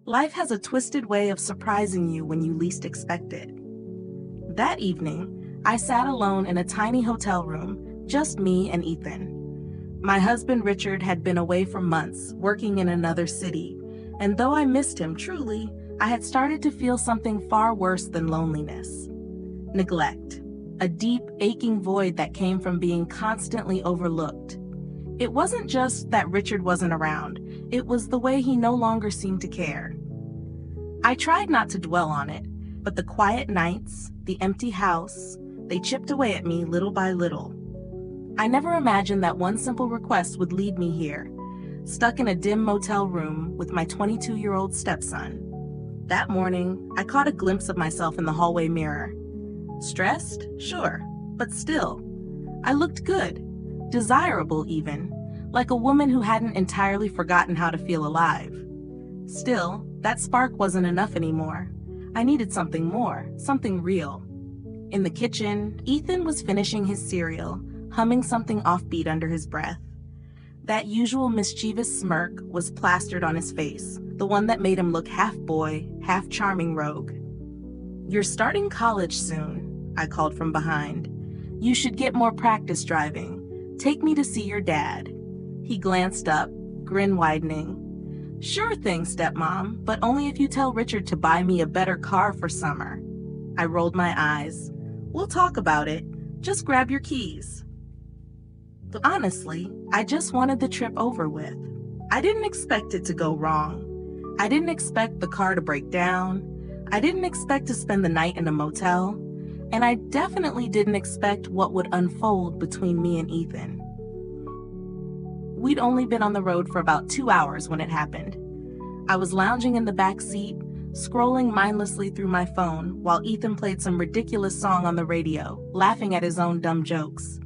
Life has a twisted way of surprising you when you least expect it. That evening, I sat alone in a tiny hotel room, just me and Ethan. My husband Richard had been away for months, working in another city, and though I missed him truly, I had started to feel something far worse than loneliness. Neglect. A deep, aching void that came from being constantly overlooked. It wasn't just that Richard wasn't around, it was the way he no longer seemed to care. I tried not to dwell on it, but the quiet nights, the empty house, they chipped away at me little by little. I never imagined that one simple request would lead me here, stuck in a dim motel room with my 22-year-old stepson. That morning, I caught a glimpse of myself in the hallway mirror. Stressed? Sure, but still. I looked good, desirable even, like a woman who hadn't entirely forgotten how to feel alive. Still, that spark wasn't enough anymore. I needed something more, something real. In the kitchen, Ethan was finishing his cereal, humming something offbeat under his breath. That usual mischievous smirk was plastered on his face, the one that made him look half boy, half charming rogue. "You're starting college soon," I called from behind. "You should get more practice driving. Take me to see your dad." He glanced up, grin widening. "Sure thing, stepmom, but only if you tell Richard to buy me a better car for summer." I rolled my eyes. "We'll talk about it. Just grab your keys." But honestly, I just wanted the trip over with. I didn't expect it to go wrong. I didn't expect the car to break down. I didn't expect to spend the night in a motel. And I definitely didn't expect what would unfold between me and Ethan. We'd only been on the road for about 2 hours when it happened. I was lounging in the back seat, scrolling mindlessly through my phone while Ethan played some ridiculous song on the radio, laughing at his own dumb jokes.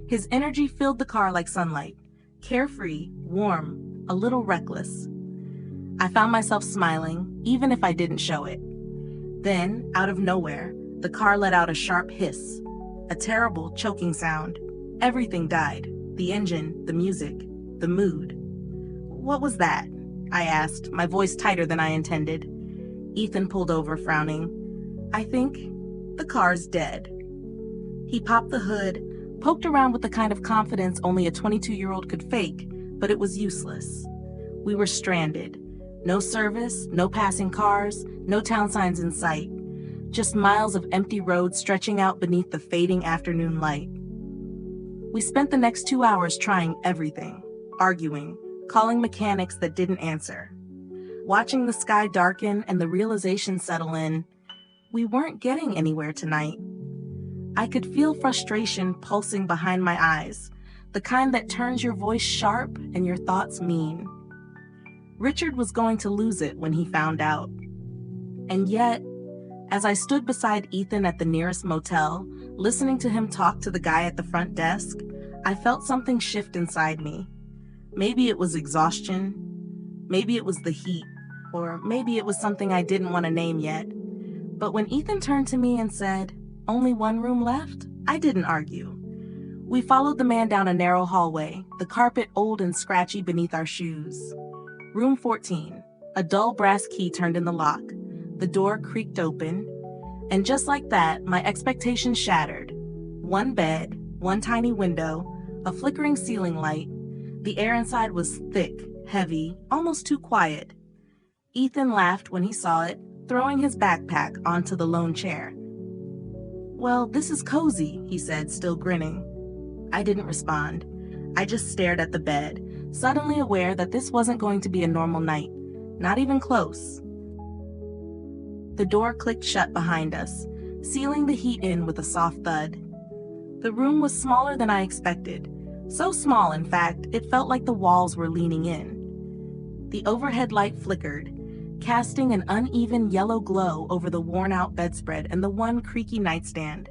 His energy filled the car like sunlight, carefree, warm, a little reckless. I found myself smiling, even if I didn't show it. Then, out of nowhere, the car let out a sharp hiss, a terrible choking sound. Everything died. The engine, the music, the mood. "What was that?" I asked, my voice tighter than I intended. Ethan pulled over, frowning. "I think the car's dead." He popped the hood, poked around with the kind of confidence only a 22-year-old could fake, but it was useless. We were stranded. No service, no passing cars, no town signs in sight. Just miles of empty roads stretching out beneath the fading afternoon light. We spent the next 2 hours trying everything, arguing, calling mechanics that didn't answer, watching the sky darken and the realization settle in, we weren't getting anywhere tonight. I could feel frustration pulsing behind my eyes, the kind that turns your voice sharp and your thoughts mean. Richard was going to lose it when he found out. And yet, as I stood beside Ethan at the nearest motel, listening to him talk to the guy at the front desk, I felt something shift inside me. Maybe it was exhaustion, maybe it was the heat, or maybe it was something I didn't want to name yet. But when Ethan turned to me and said, "Only one room left?" I didn't argue. We followed the man down a narrow hallway, the carpet old and scratchy beneath our shoes. Room 14. A dull brass key turned in the lock. The door creaked open, and just like that, my expectations shattered. One bed, one tiny window, a flickering ceiling light. The air inside was thick, heavy, almost too quiet. Ethan laughed when he saw it, throwing his backpack onto the lone chair. "Well, this is cozy," he said, still grinning. I didn't respond. I just stared at the bed, suddenly aware that this wasn't going to be a normal night, not even close. The door clicked shut behind us, sealing the heat in with a soft thud. The room was smaller than I expected. So small, in fact, it felt like the walls were leaning in. The overhead light flickered, casting an uneven yellow glow over the worn-out bedspread and the one creaky nightstand.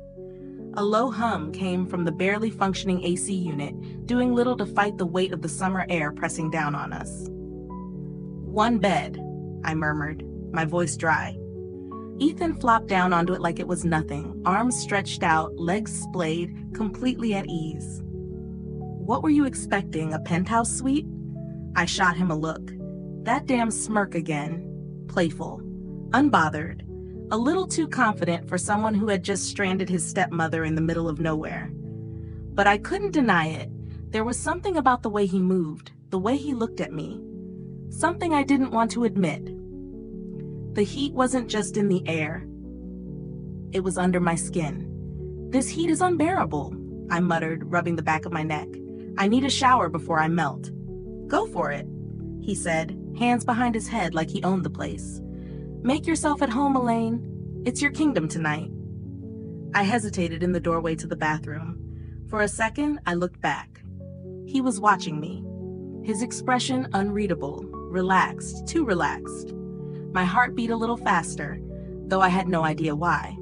A low hum came from the barely functioning AC unit, doing little to fight the weight of the summer air pressing down on us. "One bed," I murmured, my voice dry. Ethan flopped down onto it like it was nothing, arms stretched out, legs splayed, completely at ease. "What were you expecting, a penthouse suite?" I shot him a look. That damn smirk again. playful, unbothered, a little too confident for someone who had just stranded his stepmother in the middle of nowhere. But I couldn't deny it. There was something about the way he moved, the way he looked at me. Something I didn't want to admit. The heat wasn't just in the air. It was under my skin. "This heat is unbearable," I muttered, rubbing the back of my neck. "I need a shower before I melt." "Go for it," he said, hands behind his head like he owned the place. "Make yourself at home, Elaine. It's your kingdom tonight." I hesitated in the doorway to the bathroom. For a second, I looked back. He was watching me. His expression unreadable, relaxed, too relaxed. My heart beat a little faster, though I had no idea why.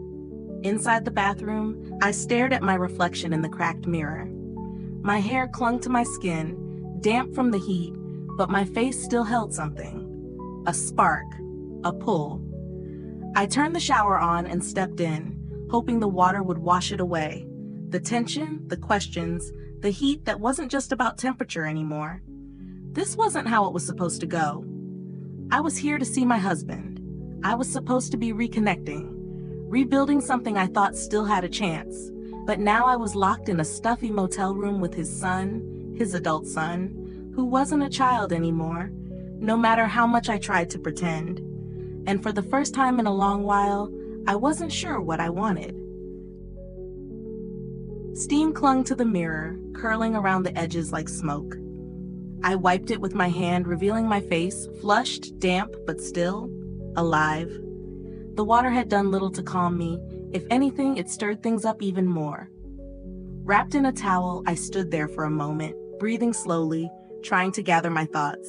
Inside the bathroom, I stared at my reflection in the cracked mirror. My hair clung to my skin, damp from the heat, but my face still held something. A spark, a pull. I turned the shower on and stepped in, hoping the water would wash it away. The tension, the questions, the heat that wasn't just about temperature anymore. This wasn't how it was supposed to go. I was here to see my husband. I was supposed to be reconnecting, rebuilding something I thought still had a chance. But now I was locked in a stuffy motel room with his son, his adult son, who wasn't a child anymore, no matter how much I tried to pretend. And for the first time in a long while, I wasn't sure what I wanted. Steam clung to the mirror, curling around the edges like smoke. I wiped it with my hand, revealing my face, flushed, damp, but still alive. The water had done little to calm me. If anything, it stirred things up even more. Wrapped in a towel, I stood there for a moment, breathing slowly, trying to gather my thoughts.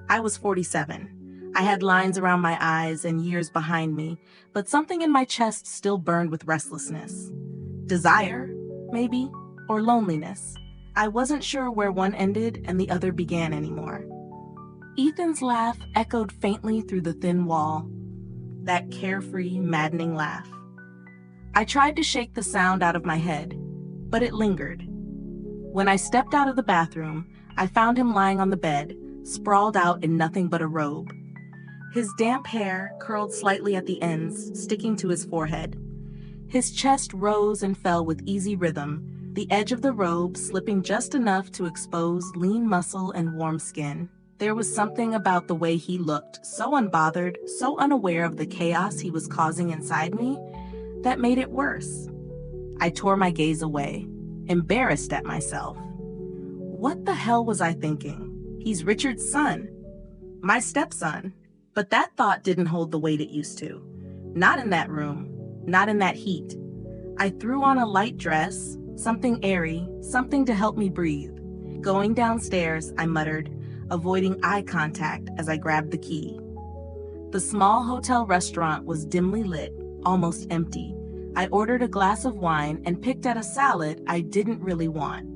I was 47. I had lines around my eyes and years behind me, but something in my chest still burned with restlessness. Desire, maybe, or loneliness. I wasn't sure where one ended and the other began anymore. Ethan's laugh echoed faintly through the thin wall. That carefree, maddening laugh. I tried to shake the sound out of my head, but it lingered. When I stepped out of the bathroom, I found him lying on the bed, sprawled out in nothing but a robe. His damp hair curled slightly at the ends, sticking to his forehead. His chest rose and fell with easy rhythm, the edge of the robe slipping just enough to expose lean muscle and warm skin. There was something about the way he looked, so unbothered, so unaware of the chaos he was causing inside me, that made it worse. I tore my gaze away, embarrassed at myself. What the hell was I thinking? He's Richard's son, my stepson. But that thought didn't hold the weight it used to. Not in that room, not in that heat. I threw on a light dress, something airy, something to help me breathe. Going downstairs, I muttered, avoiding eye contact as I grabbed the key. The small hotel restaurant was dimly lit, almost empty. I ordered a glass of wine and picked at a salad I didn't really want.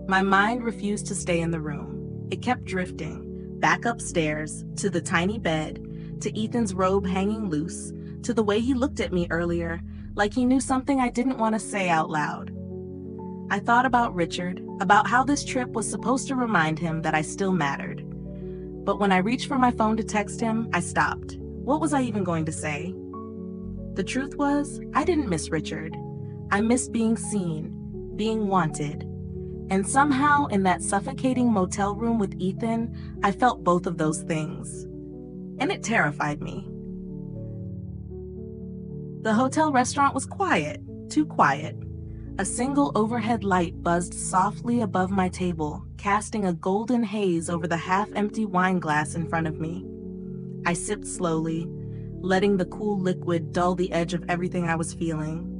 My mind refused to stay in the room. It kept drifting, back upstairs, to the tiny bed, to Ethan's robe hanging loose, to the way he looked at me earlier, like he knew something I didn't want to say out loud. I thought about Richard, about how this trip was supposed to remind him that I still mattered. But when I reached for my phone to text him, I stopped. What was I even going to say? The truth was, I didn't miss Richard. I missed being seen, being wanted. And somehow, in that suffocating motel room with Ethan, I felt both of those things. And it terrified me. The hotel restaurant was quiet, too quiet. A single overhead light buzzed softly above my table, casting a golden haze over the half-empty wine glass in front of me. I sipped slowly, letting the cool liquid dull the edge of everything I was feeling.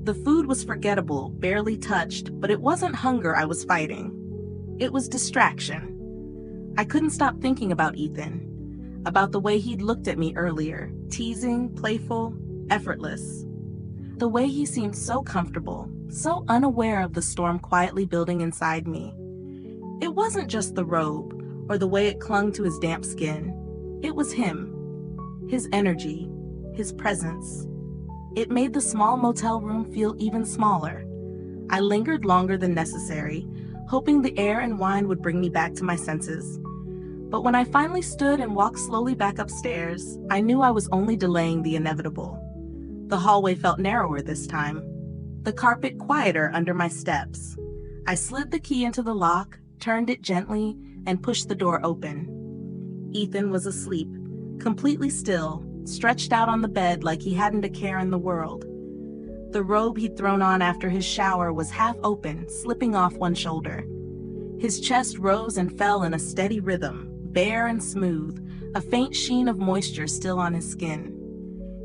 The food was forgettable, barely touched, but it wasn't hunger I was fighting. It was distraction. I couldn't stop thinking about Ethan, about the way he'd looked at me earlier, teasing, playful, effortless. The way he seemed so comfortable, so unaware of the storm quietly building inside me. It wasn't just the robe, or the way it clung to his damp skin. It was him, his energy, his presence. It made the small motel room feel even smaller. I lingered longer than necessary, hoping the air and wine would bring me back to my senses. But when I finally stood and walked slowly back upstairs, I knew I was only delaying the inevitable. The hallway felt narrower this time, the carpet quieter under my steps. I slid the key into the lock, turned it gently, and pushed the door open. Ethan was asleep, completely still, stretched out on the bed like he hadn't a care in the world. The robe he'd thrown on after his shower was half open, slipping off one shoulder. His chest rose and fell in a steady rhythm, bare and smooth, a faint sheen of moisture still on his skin.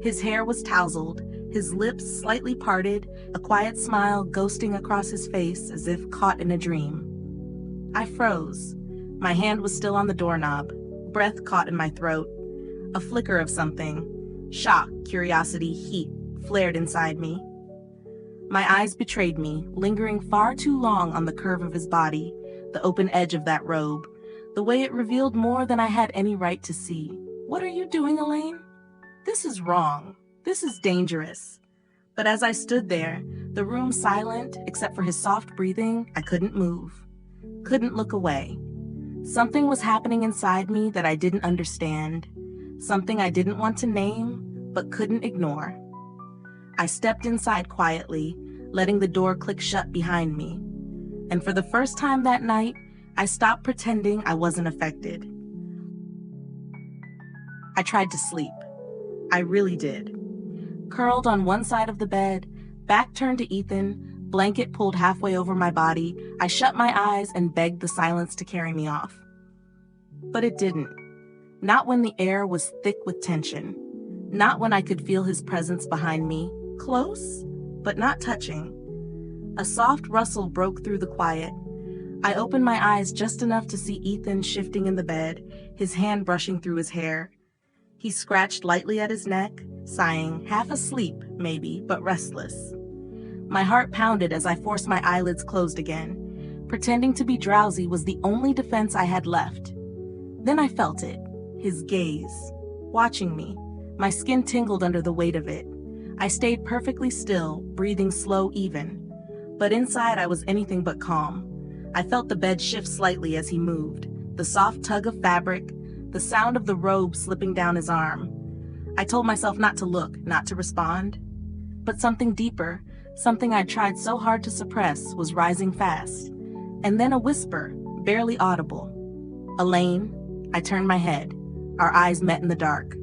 His hair was tousled, his lips slightly parted, a quiet smile ghosting across his face as if caught in a dream. I froze. My hand was still on the doorknob, breath caught in my throat. A flicker of something, shock, curiosity, heat, flared inside me. My eyes betrayed me, lingering far too long on the curve of his body, the open edge of that robe, the way it revealed more than I had any right to see. "What are you doing, Elaine? This is wrong. This is dangerous." But as I stood there, the room silent, except for his soft breathing, I couldn't move, couldn't look away. Something was happening inside me that I didn't understand, something I didn't want to name, but couldn't ignore. I stepped inside quietly, letting the door click shut behind me. And for the first time that night, I stopped pretending I wasn't affected. I tried to sleep. I really did. Curled on one side of the bed, back turned to Ethan, blanket pulled halfway over my body, I shut my eyes and begged the silence to carry me off. But it didn't. Not when the air was thick with tension. Not when I could feel his presence behind me, close, but not touching. A soft rustle broke through the quiet. I opened my eyes just enough to see Ethan shifting in the bed, his hand brushing through his hair. He scratched lightly at his neck, sighing, half asleep, maybe, but restless. My heart pounded as I forced my eyelids closed again. Pretending to be drowsy was the only defense I had left. Then I felt it, his gaze, watching me. My skin tingled under the weight of it. I stayed perfectly still, breathing slow even. But inside I was anything but calm. I felt the bed shift slightly as he moved, the soft tug of fabric, the sound of the robe slipping down his arm. I told myself not to look, not to respond. But something deeper, something I tried so hard to suppress, was rising fast. And then a whisper, barely audible. "Elaine." I turned my head. Our eyes met in the dark.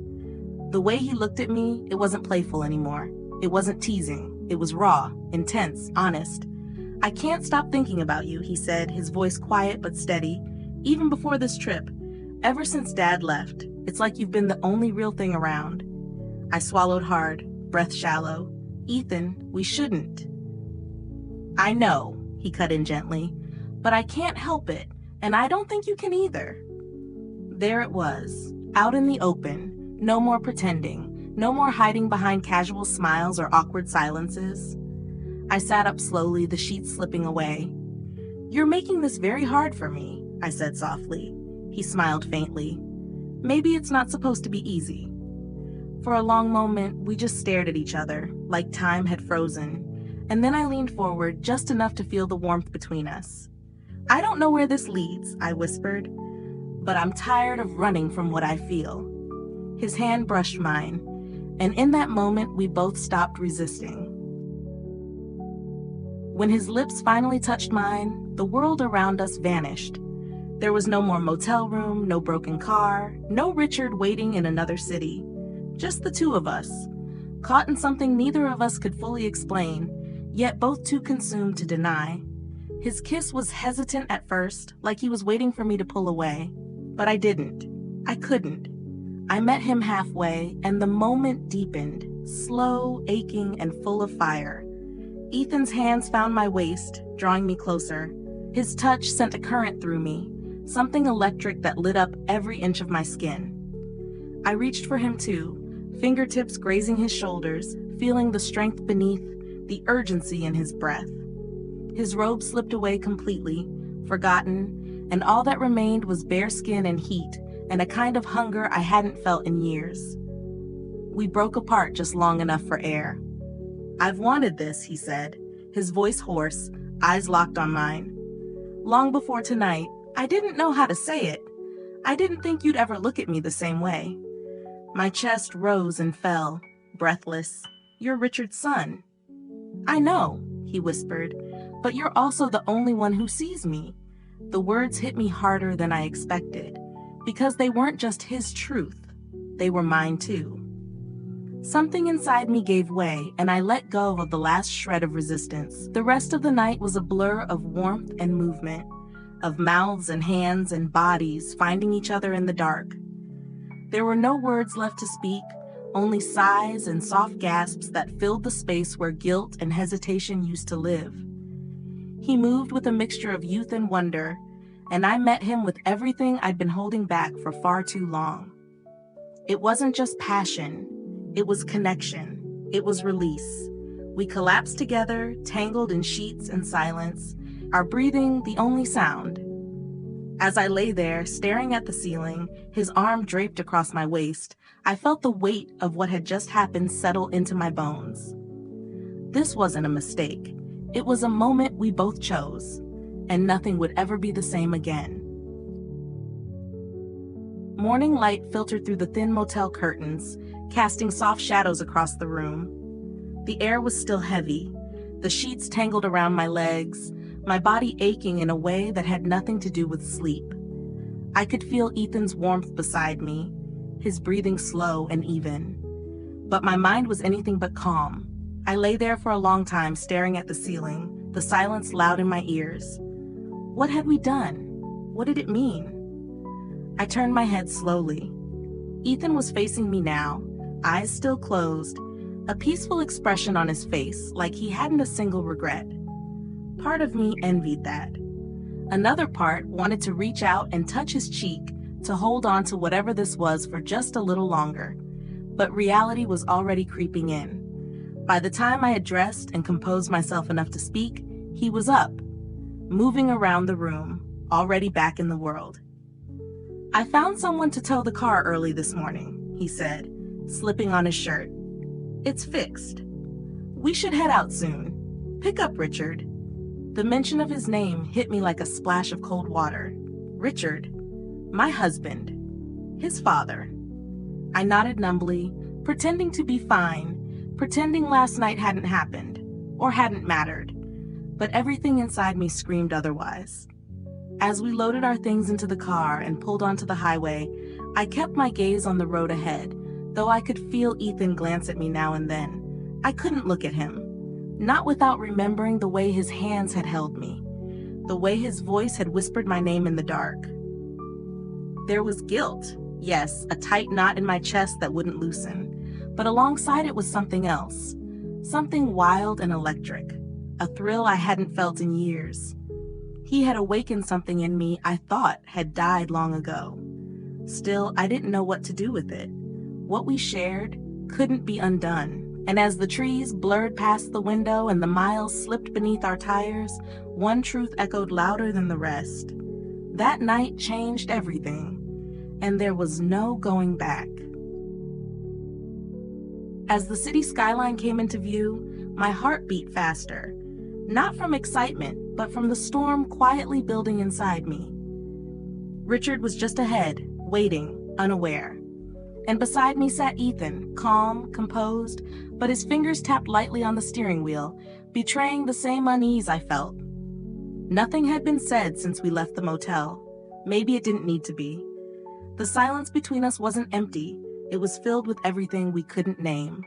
The way he looked at me, it wasn't playful anymore. It wasn't teasing. It was raw, intense, honest. "I can't stop thinking about you," he said, his voice quiet but steady. "Even before this trip. Ever since Dad left, it's like you've been the only real thing around." I swallowed hard, breath shallow. "Ethan, we shouldn't." "I know," he cut in gently, "but I can't help it, and I don't think you can either." There it was, out in the open, no more pretending, no more hiding behind casual smiles or awkward silences. I sat up slowly, the sheets slipping away. "You're making this very hard for me," I said softly. He smiled faintly. "Maybe it's not supposed to be easy." For a long moment, we just stared at each other, like time had frozen, and then I leaned forward just enough to feel the warmth between us. "I don't know where this leads," I whispered, "but I'm tired of running from what I feel." His hand brushed mine, and in that moment, we both stopped resisting. When his lips finally touched mine, the world around us vanished. There was no more motel room, no broken car, no Richard waiting in another city. Just the two of us, caught in something neither of us could fully explain, yet both too consumed to deny. His kiss was hesitant at first, like he was waiting for me to pull away. But I didn't. I couldn't. I met him halfway, and the moment deepened, slow, aching, and full of fire. Ethan's hands found my waist, drawing me closer. His touch sent a current through me, something electric that lit up every inch of my skin. I reached for him too, fingertips grazing his shoulders, feeling the strength beneath, the urgency in his breath. His robe slipped away completely, forgotten, and all that remained was bare skin and heat, and a kind of hunger I hadn't felt in years. We broke apart just long enough for air. "I've wanted this," he said, his voice hoarse, eyes locked on mine. "Long before tonight, I didn't know how to say it. I didn't think you'd ever look at me the same way." My chest rose and fell, breathless. "You're Richard's son." "I know," he whispered, "but you're also the only one who sees me." The words hit me harder than I expected, because they weren't just his truth, they were mine too. Something inside me gave way, and I let go of the last shred of resistance. The rest of the night was a blur of warmth and movement, of mouths and hands and bodies finding each other in the dark. There were no words left to speak, only sighs and soft gasps that filled the space where guilt and hesitation used to live. He moved with a mixture of youth and wonder, and I met him with everything I'd been holding back for far too long. It wasn't just passion, it was connection, it was release. We collapsed together, tangled in sheets and silence, our breathing the only sound. As I lay there, staring at the ceiling, his arm draped across my waist, I felt the weight of what had just happened settle into my bones. This wasn't a mistake. It was a moment we both chose, and nothing would ever be the same again. Morning light filtered through the thin motel curtains, casting soft shadows across the room. The air was still heavy, the sheets tangled around my legs, my body aching in a way that had nothing to do with sleep. I could feel Ethan's warmth beside me, his breathing slow and even. But my mind was anything but calm. I lay there for a long time staring at the ceiling, the silence loud in my ears. What had we done? What did it mean? I turned my head slowly. Ethan was facing me now, eyes still closed, a peaceful expression on his face, like he hadn't a single regret. Part of me envied that. Another part wanted to reach out and touch his cheek, to hold on to whatever this was for just a little longer. But reality was already creeping in. By the time I had dressed and composed myself enough to speak, he was up, moving around the room, already back in the world. "I found someone to tow the car early this morning," he said, slipping on his shirt. "It's fixed. We should head out soon. Pick up Richard." The mention of his name hit me like a splash of cold water. Richard, my husband, his father. I nodded numbly, pretending to be fine, pretending last night hadn't happened, or hadn't mattered. But everything inside me screamed otherwise. As we loaded our things into the car and pulled onto the highway, I kept my gaze on the road ahead, though I could feel Ethan glance at me now and then. I couldn't look at him, not without remembering the way his hands had held me, the way his voice had whispered my name in the dark. There was guilt, yes, a tight knot in my chest that wouldn't loosen, but alongside it was something else, something wild and electric, a thrill I hadn't felt in years. He had awakened something in me I thought had died long ago. Still, I didn't know what to do with it. What we shared couldn't be undone. And as the trees blurred past the window and the miles slipped beneath our tires, one truth echoed louder than the rest. That night changed everything, and there was no going back. As the city skyline came into view, my heart beat faster, not from excitement, but from the storm quietly building inside me. Richard was just ahead, waiting, unaware. And beside me sat Ethan, calm, composed, but his fingers tapped lightly on the steering wheel, betraying the same unease I felt. Nothing had been said since we left the motel. Maybe it didn't need to be. The silence between us wasn't empty. It was filled with everything we couldn't name.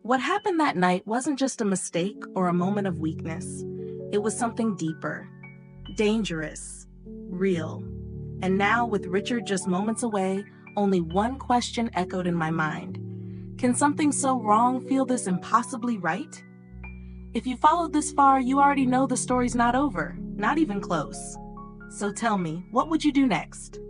What happened that night wasn't just a mistake or a moment of weakness. It was something deeper, dangerous, real. And now, with Richard just moments away, only one question echoed in my mind. Can something so wrong feel this impossibly right? If you followed this far, you already know the story's not over, not even close. So tell me, what would you do next?